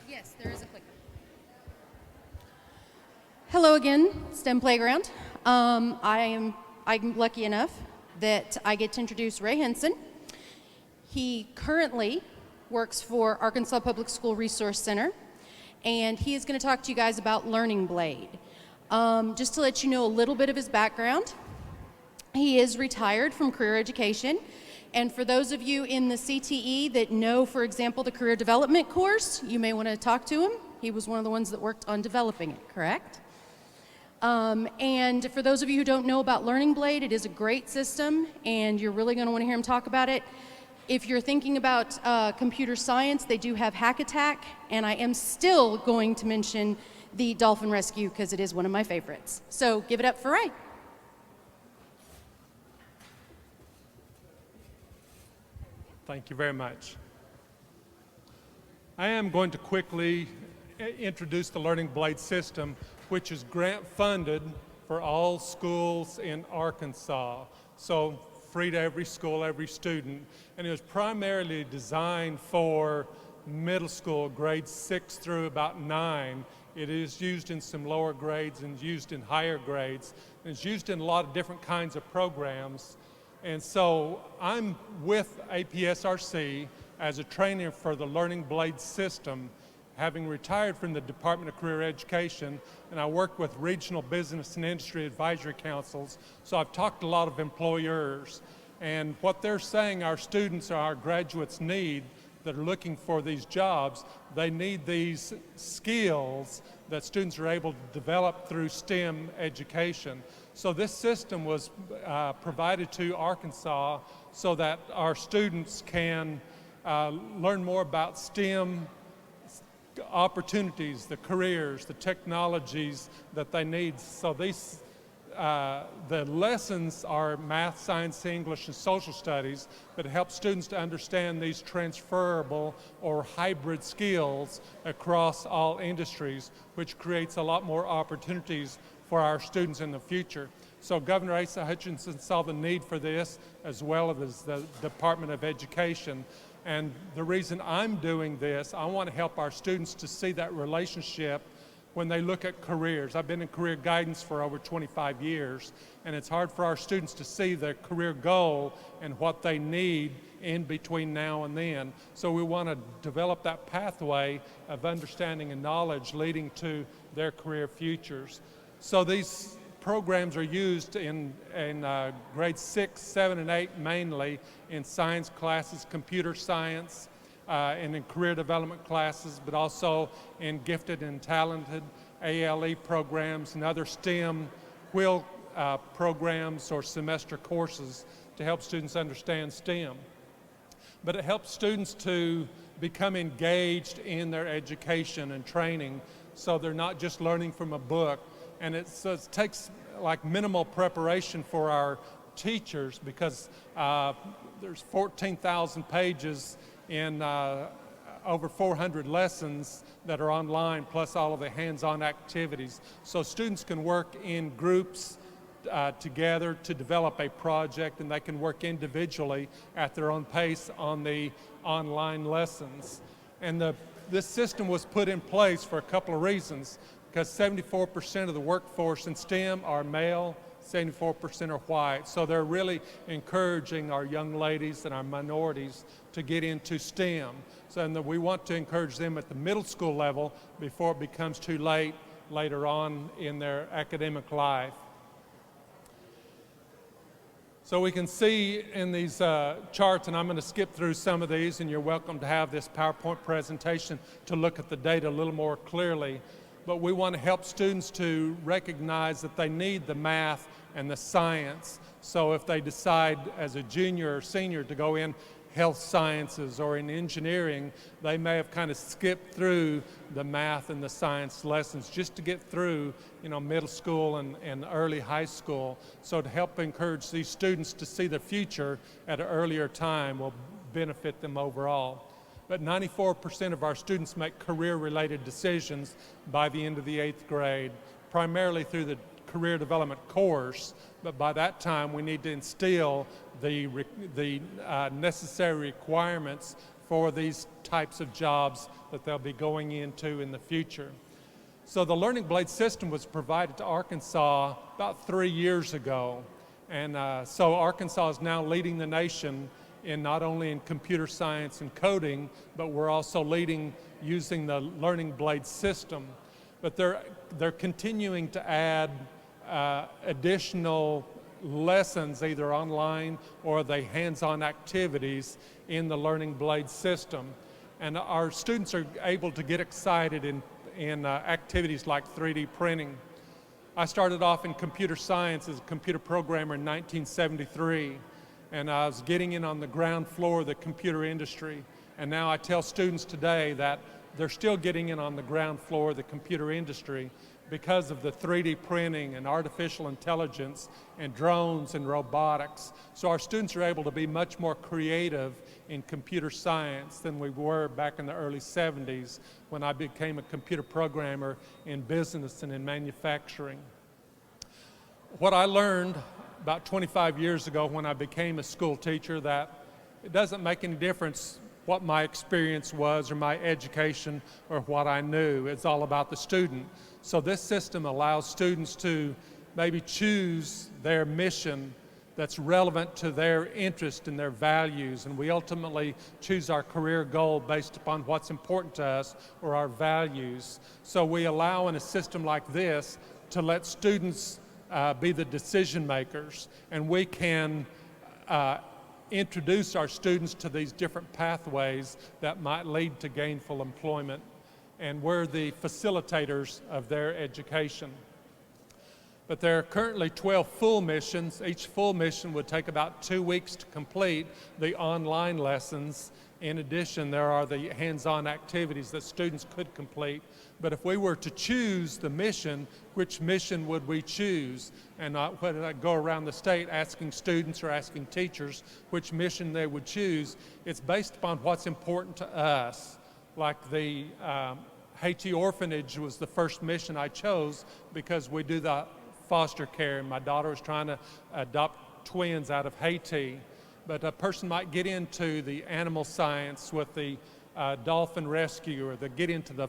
Yes, there is a clicker. Hello again, STEM Playground. I'm lucky enough that I get to introduce Ray Henson. He currently works for Arkansas Public School Resource Center, and he is going to talk to you guys about Learning Blade. Just to let you know a little bit of his background, he is retired from career education. And for those of you in the CTE that know, for example, the career development course, you may want to talk to him. He was one of the ones that worked on developing it, correct? And for those of you who don't know about Learning Blade, it is a great system, and you're really going to want to hear him talk about it. If you're thinking about computer science, they do have Hack Attack, and I am still going to mention the Dolphin Rescue because it is one of my favorites. So give it up for Ray. Thank you very much. I am going to quickly introduce the Learning Blade system, which is grant funded for all schools in Arkansas. So free to every school, every student. And it was primarily designed for middle school, grades 6 through about 9. It is used in some lower grades and used in higher grades. And it's used in a lot of different kinds of programs. And so I'm with APSRC as a trainer for the Learning Blade system, having retired from the Department of Career Education, and I work with regional business and industry advisory councils. So I've talked to a lot of employers, and what they're saying our students or our graduates need that are looking for these jobs, they need these skills that students are able to develop through STEM education. So this system was provided to Arkansas so that our students can learn more about STEM opportunities, the careers, the technologies that they need. So these, the lessons are math, science, English, and social studies, but it helps students to understand these transferable or hybrid skills across all industries, which creates a lot more opportunities for our students in the future. So Governor Asa Hutchinson saw the need for this, as well as the Department of Education. And the reason I'm doing this, I want to help our students to see that relationship when they look at careers. I've been in career guidance for over 25 years, and it's hard for our students to see their career goal and what they need in between now and then. So we want to develop that pathway of understanding and knowledge leading to their career futures. So these programs are used in grades 6, 7, and 8 mainly in science classes, computer science, and in career development classes, but also in gifted and talented ALE programs and other STEM wheel programs or semester courses to help students understand STEM. But it helps students to become engaged in their education and training, so they're not just learning from a book. And it takes like minimal preparation for our teachers because there's 14,000 pages in over 400 lessons that are online, plus all of the hands-on activities. So students can work in groups together to develop a project, and they can work individually at their own pace on the online lessons. And this system was put in place for a couple of reasons, because 74% of the workforce in STEM are male, 74% are white. So they're really encouraging our young ladies and our minorities to get into STEM. So and we want to encourage them at the middle school level before it becomes too late later on in their academic life. So we can see in these charts, and I'm going to skip through some of these, and you're welcome to have this PowerPoint presentation to look at the data a little more clearly. But we want to help students to recognize that they need the math and the science. So if they decide as a junior or senior to go in health sciences or in engineering, they may have kind of skipped through the math and the science lessons just to get through, middle school and early high school. So to help encourage these students to see the future at an earlier time will benefit them overall. But 94% of our students make career-related decisions by the end of the 8th grade, primarily through the career development course, but by that time we need to instill the necessary requirements for these types of jobs that they'll be going into in the future. So the Learning Blade system was provided to Arkansas about 3 years ago. And so Arkansas is now leading the nation in not only in computer science and coding, but we're also leading using the Learning Blade system. But they're continuing to add additional lessons, either online or the hands-on activities in the Learning Blade system. And our students are able to get excited in activities like 3D printing. I started off in computer science as a computer programmer in 1973, and I was getting in on the ground floor of the computer industry. And now I tell students today that they're still getting in on the ground floor of the computer industry because of the 3D printing and artificial intelligence and drones and robotics. So our students are able to be much more creative in computer science than we were back in the early 70s when I became a computer programmer in business and in manufacturing. What I learned about 25 years ago when I became a school teacher, that it doesn't make any difference what my experience was or my education or what I knew. It's all about the student. So this system allows students to maybe choose their mission that's relevant to their interest and their values, and we ultimately choose our career goal based upon what's important to us or our values. So we allow in a system like this to let students be the decision makers, and we can introduce our students to these different pathways that might lead to gainful employment, and we're the facilitators of their education. But there are currently 12 full missions. Each full mission would take about 2 weeks to complete the online lessons. In addition, there are the hands-on activities that students could complete. But if we were to choose the mission, which mission would we choose? And when I go around the state asking students or asking teachers which mission they would choose, it's based upon what's important to us. Like the Haiti Orphanage was the first mission I chose because we do the foster care, and my daughter was trying to adopt twins out of Haiti. But a person might get into the animal science with the dolphin rescue, or they get into the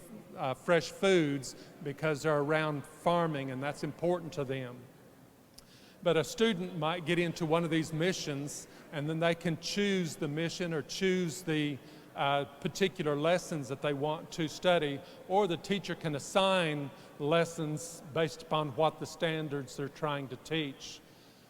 fresh foods because they're around farming and that's important to them. But a student might get into one of these missions, and then they can choose the mission or choose the particular lessons that they want to study, or the teacher can assign lessons based upon what the standards they're trying to teach.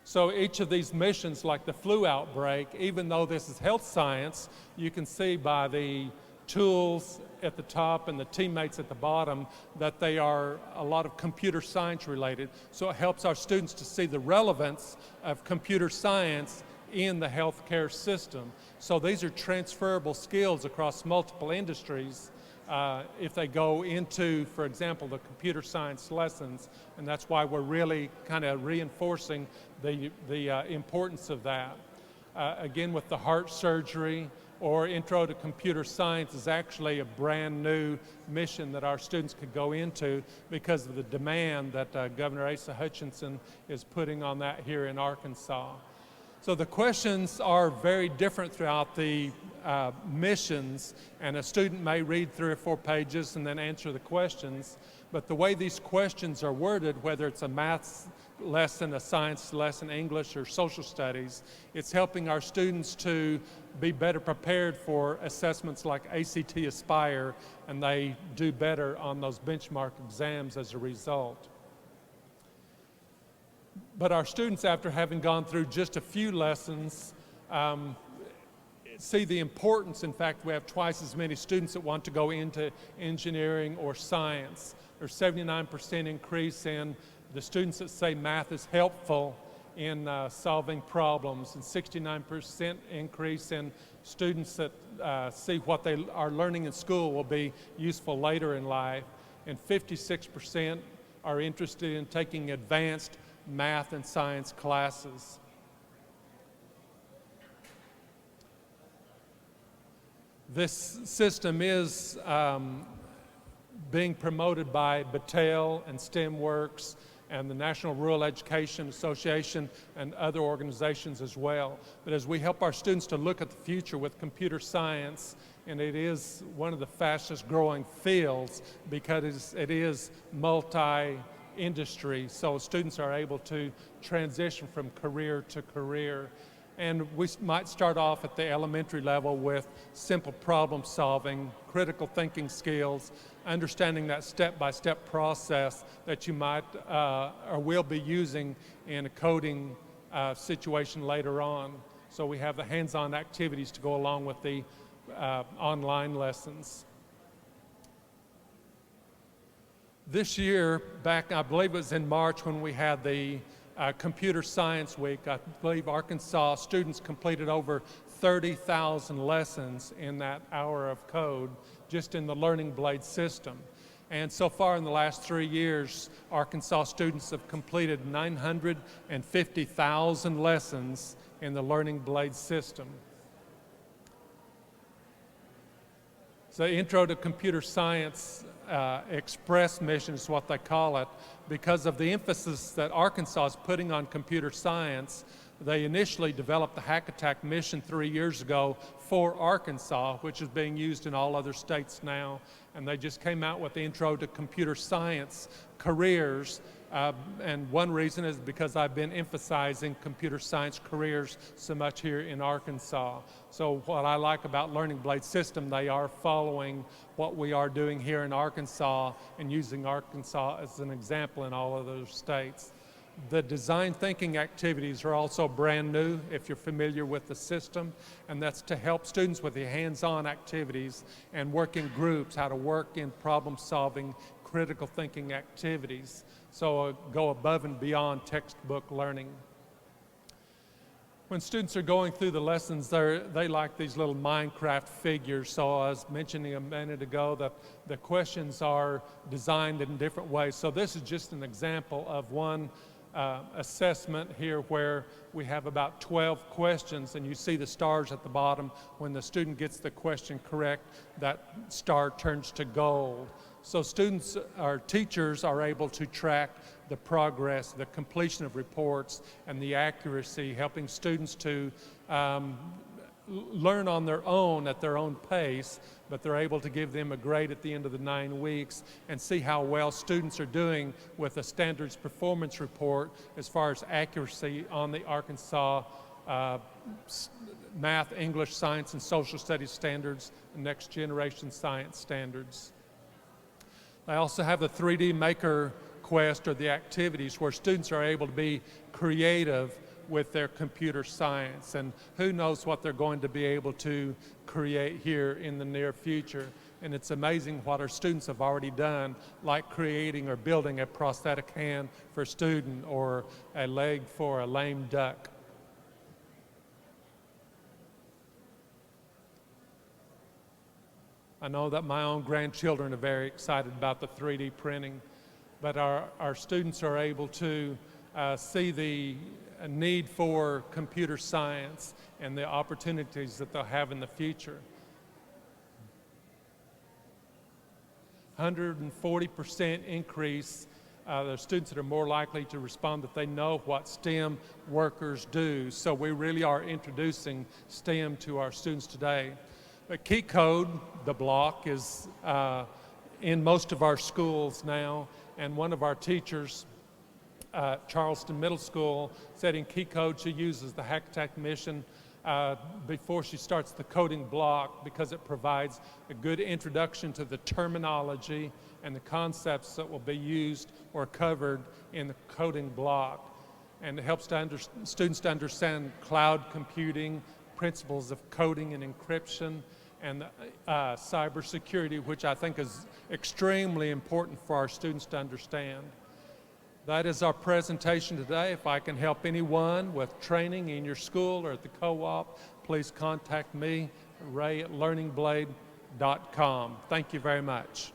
So each of these missions, like the flu outbreak, even though this is health science, you can see by the tools at the top and the teammates at the bottom that they are a lot of computer science related. So it helps our students to see the relevance of computer science in the healthcare system. So these are transferable skills across multiple industries if they go into, for example, the computer science lessons, and that's why we're really kind of reinforcing the importance of that. Again, with the heart surgery or Intro to Computer Science is actually a brand new mission that our students could go into because of the demand that Governor Asa Hutchinson is putting on that here in Arkansas. So the questions are very different throughout the missions, and a student may read 3 or 4 pages and then answer the questions, but the way these questions are worded, whether it's a math lesson, a science lesson, English, or social studies, it's helping our students to be better prepared for assessments like ACT Aspire, and they do better on those benchmark exams as a result. But our students, after having gone through just a few lessons, see the importance. In fact, we have twice as many students that want to go into engineering or science. There's 79% increase in the students that say math is helpful in solving problems, and 69% increase in students that see what they are learning in school will be useful later in life, and 56% are interested in taking advanced math and science classes. This system is being promoted by Battelle and STEMworks and the National Rural Education Association and other organizations as well. But as we help our students to look at the future with computer science and it is one of the fastest growing fields because it is multi-industry, so students are able to transition from career to career. And we might start off at the elementary level with simple problem solving, critical thinking skills, understanding that step-by-step process that you might or will be using in a coding situation later on. So we have the hands-on activities to go along with the online lessons. This year, back I believe it was in March when we had the Computer Science Week, I believe Arkansas students completed over 30,000 lessons in that hour of code just in the Learning Blade system. And so far in the last 3 years, Arkansas students have completed 950,000 lessons in the Learning Blade system. So the Intro to Computer Science Express mission is what they call it. Because of the emphasis that Arkansas is putting on computer science, they initially developed the Hack Attack mission 3 years ago for Arkansas, which is being used in all other states now. And they just came out with the Intro to Computer Science careers. And one reason is because I've been emphasizing computer science careers so much here in Arkansas. So what I like about Learning Blade system, they are following what we are doing here in Arkansas and using Arkansas as an example in all other states. The design thinking activities are also brand new, if you're familiar with the system, and that's to help students with the hands-on activities and work in groups, how to work in problem-solving, critical thinking activities. So go above and beyond textbook learning. When students are going through the lessons, they like these little Minecraft figures. So I was mentioning a minute ago that the questions are designed in different ways. So this is just an example of one assessment here where we have about 12 questions, and you see the stars at the bottom. When the student gets the question correct, that star turns to gold. So students or teachers are able to track the progress, the completion of reports, and the accuracy, helping students to learn on their own at their own pace, but they're able to give them a grade at the end of the 9 weeks and see how well students are doing with a standards performance report as far as accuracy on the Arkansas math, English, science, and social studies standards, and next generation science standards. They also have the 3D Maker Quest, or the activities where students are able to be creative with their computer science, and who knows what they're going to be able to create here in the near future. And it's amazing what our students have already done, like creating or building a prosthetic hand for a student or a leg for a lame duck. I know that my own grandchildren are very excited about the 3D printing, but our students are able to see the need for computer science and the opportunities that they'll have in the future. 140% increase. The students that are more likely to respond that they know what STEM workers do. So we really are introducing STEM to our students today. But Key Code, the block, is in most of our schools now, and one of our teachers, Charleston Middle School, said in Key Code she uses the Hack Attack mission before she starts the coding block because it provides a good introduction to the terminology and the concepts that will be used or covered in the coding block. And it helps students to understand cloud computing, principles of coding and encryption, and cybersecurity, which I think is extremely important for our students to understand. That is our presentation today. If I can help anyone with training in your school or at the co-op, please contact me, Ray at learningblade.com. Thank you very much.